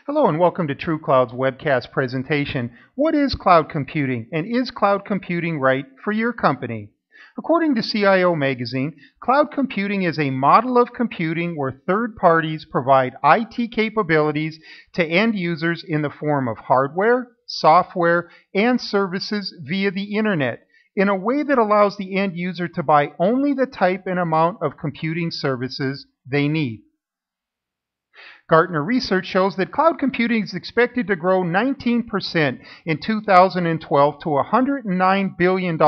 Hello and welcome to TrueCloud's webcast presentation. What is cloud computing, and is cloud computing right for your company? According to CIO Magazine, cloud computing is a model of computing where third parties provide IT capabilities to end users in the form of hardware, software, and services via the internet in a way that allows the end user to buy only the type and amount of computing services they need. Gartner research shows that cloud computing is expected to grow 19% in 2012 to $109 billion.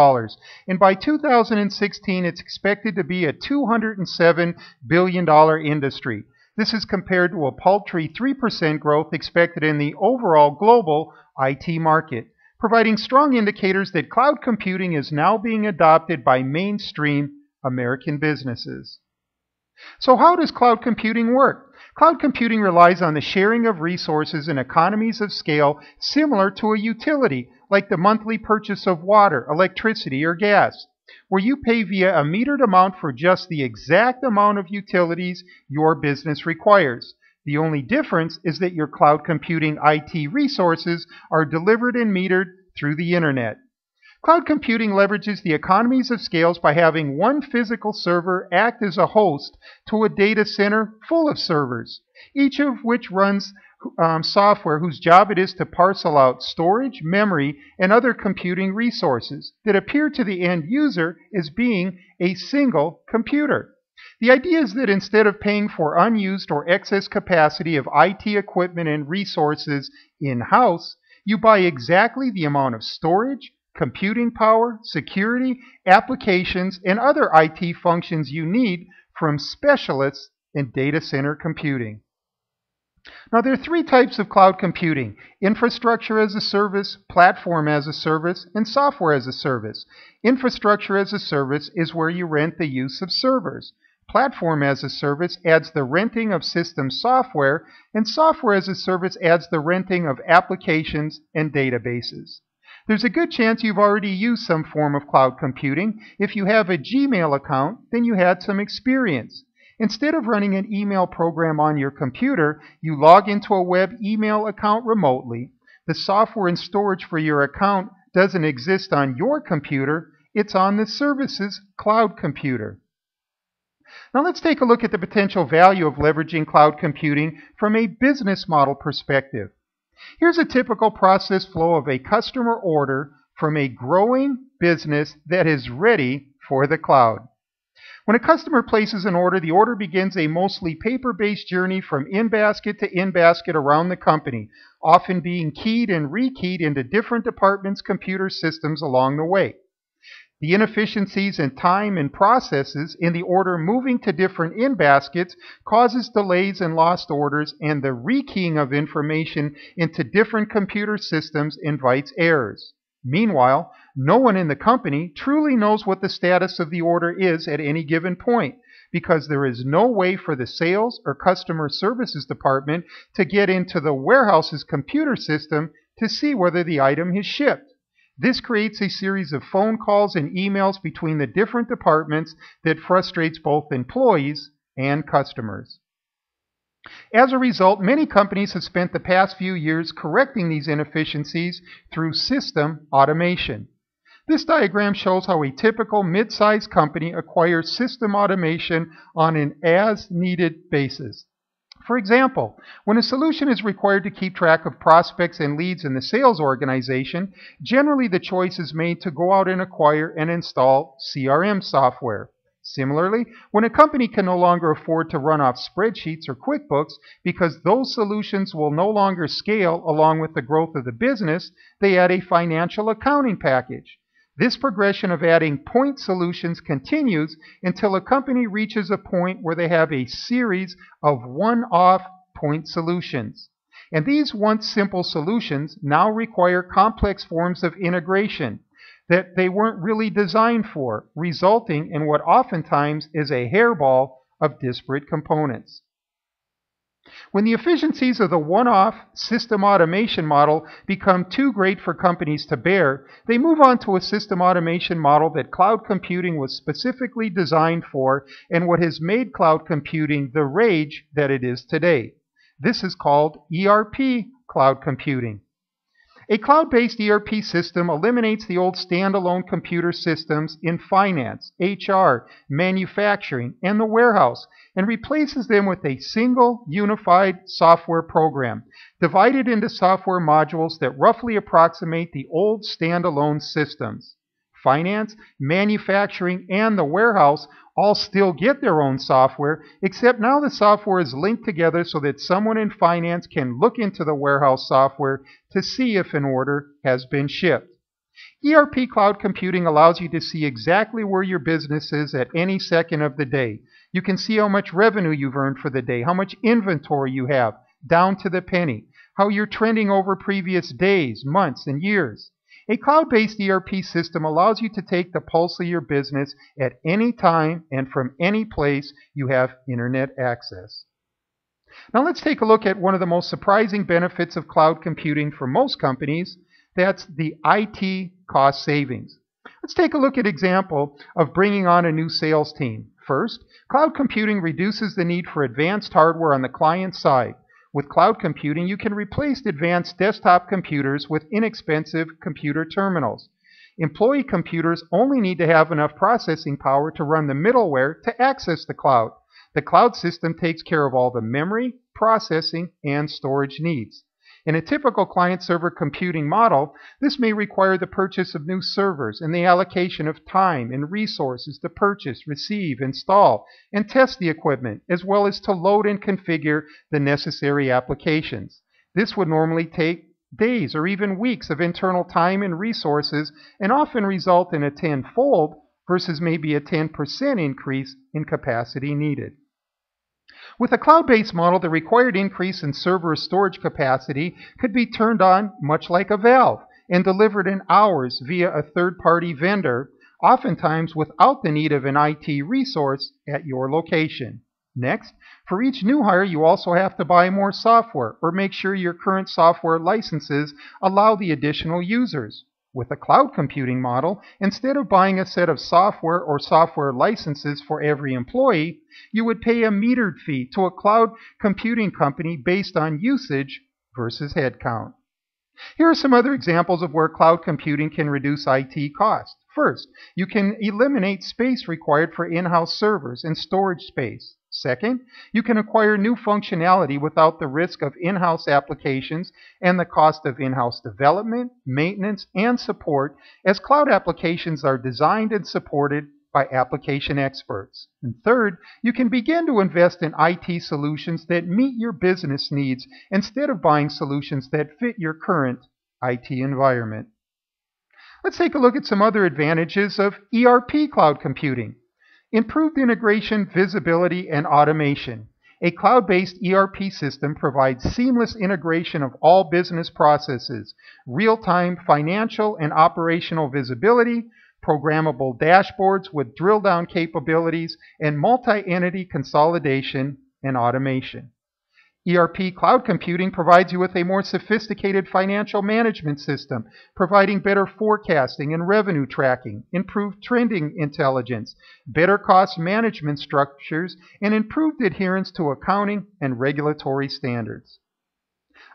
And by 2016, it's expected to be a $207 billion industry. This is compared to a paltry 3% growth expected in the overall global IT market, providing strong indicators that cloud computing is now being adopted by mainstream American businesses. So how does cloud computing work? Cloud computing relies on the sharing of resources and economies of scale similar to a utility, like the monthly purchase of water, electricity, or gas, where you pay via a metered amount for just the exact amount of utilities your business requires. The only difference is that your cloud computing IT resources are delivered and metered through the internet. Cloud computing leverages the economies of scales by having one physical server act as a host to a data center full of servers, each of which runs software whose job it is to parcel out storage, memory, and other computing resources that appear to the end user as being a single computer. The idea is that instead of paying for unused or excess capacity of IT equipment and resources in-house, you buy exactly the amount of storage, computing power, security, applications, and other IT functions you need from specialists in data center computing. Now, there are three types of cloud computing: infrastructure as a service, platform as a service, and software as a service. Infrastructure as a service is where you rent the use of servers. Platform as a service adds the renting of system software, and software as a service adds the renting of applications and databases. There's a good chance you've already used some form of cloud computing. If you have a Gmail account, then you had some experience. Instead of running an email program on your computer, you log into a web email account remotely. The software and storage for your account doesn't exist on your computer, it's on the service's cloud computer. Now let's take a look at the potential value of leveraging cloud computing from a business model perspective. Here's a typical process flow of a customer order from a growing business that is ready for the cloud. When a customer places an order, the order begins a mostly paper-based journey from in-basket to in-basket around the company, often being keyed and rekeyed into different departments' computer systems along the way. The inefficiencies in time and processes in the order moving to different in-baskets causes delays and lost orders, and the rekeying of information into different computer systems invites errors. Meanwhile, no one in the company truly knows what the status of the order is at any given point, because there is no way for the sales or customer services department to get into the warehouse's computer system to see whether the item is shipped. This creates a series of phone calls and emails between the different departments that frustrates both employees and customers. As a result, many companies have spent the past few years correcting these inefficiencies through system automation. This diagram shows how a typical mid-sized company acquires system automation on an as-needed basis. For example, when a solution is required to keep track of prospects and leads in the sales organization, generally the choice is made to go out and acquire and install CRM software. Similarly, when a company can no longer afford to run off spreadsheets or QuickBooks because those solutions will no longer scale along with the growth of the business, they add a financial accounting package. This progression of adding point solutions continues until a company reaches a point where they have a series of one-off point solutions. And these once simple solutions now require complex forms of integration that they weren't really designed for, resulting in what oftentimes is a hairball of disparate components. When the efficiencies of the one-off system automation model become too great for companies to bear, they move on to a system automation model that cloud computing was specifically designed for and what has made cloud computing the rage that it is today. This is called ERP cloud computing. A cloud-based ERP system eliminates the old standalone computer systems in finance, HR, manufacturing, and the warehouse, and replaces them with a single unified software program, divided into software modules that roughly approximate the old standalone systems. Finance, manufacturing, and the warehouse all still get their own software, except now the software is linked together so that someone in finance can look into the warehouse software to see if an order has been shipped. ERP cloud computing allows you to see exactly where your business is at any second of the day. You can see how much revenue you've earned for the day, how much inventory you have, down to the penny, how you're trending over previous days, months, and years. A cloud-based ERP system allows you to take the pulse of your business at any time and from any place you have internet access. Now let's take a look at one of the most surprising benefits of cloud computing for most companies. That's the IT cost savings. Let's take a look at an example of bringing on a new sales team. First, cloud computing reduces the need for advanced hardware on the client side. With cloud computing, you can replace advanced desktop computers with inexpensive computer terminals. Employee computers only need to have enough processing power to run the middleware to access the cloud. The cloud system takes care of all the memory, processing, and storage needs. In a typical client-server computing model, this may require the purchase of new servers and the allocation of time and resources to purchase, receive, install, and test the equipment, as well as to load and configure the necessary applications. This would normally take days or even weeks of internal time and resources, and often result in a tenfold versus maybe a 10% increase in capacity needed. With a cloud-based model, the required increase in server storage capacity could be turned on much like a valve and delivered in hours via a third-party vendor, oftentimes without the need of an IT resource at your location. Next, for each new hire, you also have to buy more software or make sure your current software licenses allow the additional users. With a cloud computing model, instead of buying a set of software or software licenses for every employee, you would pay a metered fee to a cloud computing company based on usage versus headcount. Here are some other examples of where cloud computing can reduce IT costs. First, you can eliminate space required for in-house servers and storage space. Second, you can acquire new functionality without the risk of in-house applications and the cost of in-house development, maintenance, and support, as cloud applications are designed and supported by application experts. And third, you can begin to invest in IT solutions that meet your business needs instead of buying solutions that fit your current IT environment. Let's take a look at some other advantages of ERP cloud computing. Improved integration, visibility, and automation. A cloud-based ERP system provides seamless integration of all business processes, real-time financial and operational visibility, programmable dashboards with drill-down capabilities, and multi-entity consolidation and automation. ERP cloud computing provides you with a more sophisticated financial management system, providing better forecasting and revenue tracking, improved trending intelligence, better cost management structures, and improved adherence to accounting and regulatory standards.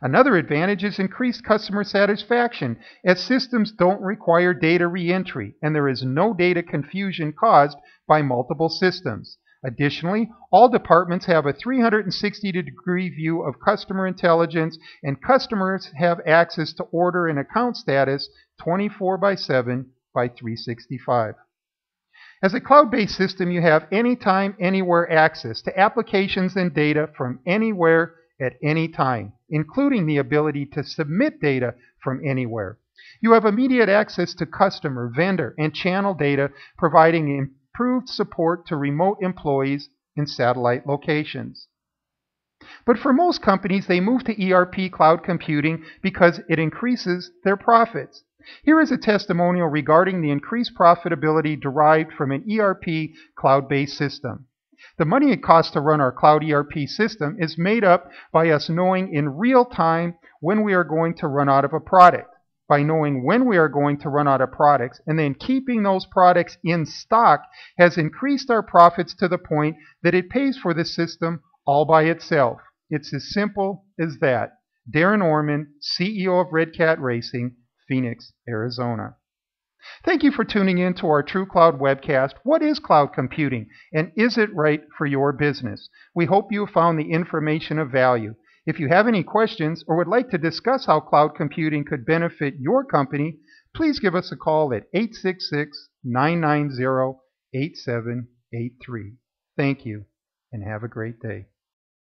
Another advantage is increased customer satisfaction, as systems don't require data re-entry and there is no data confusion caused by multiple systems. Additionally, all departments have a 360-degree view of customer intelligence, and customers have access to order and account status 24/7 by 365. As a cloud-based system, you have anytime, anywhere access to applications and data from anywhere at any time, including the ability to submit data from anywhere. You have immediate access to customer, vendor, and channel data, providing improved support to remote employees in satellite locations. But for most companies, they move to ERP cloud computing because it increases their profits. Here is a testimonial regarding the increased profitability derived from an ERP cloud-based system. The money it costs to run our cloud ERP system is made up by us knowing in real time when we are going to run out of a product. By knowing when we are going to run out of products and then keeping those products in stock has increased our profits to the point that it pays for the system all by itself. It's as simple as that. Darren Orman, CEO of Red Cat Racing, Phoenix, Arizona. Thank you for tuning in to our TrueCloud webcast. What is cloud computing, and is it right for your business? We hope you found the information of value. If you have any questions or would like to discuss how cloud computing could benefit your company, please give us a call at 866-990-8783. Thank you, and have a great day.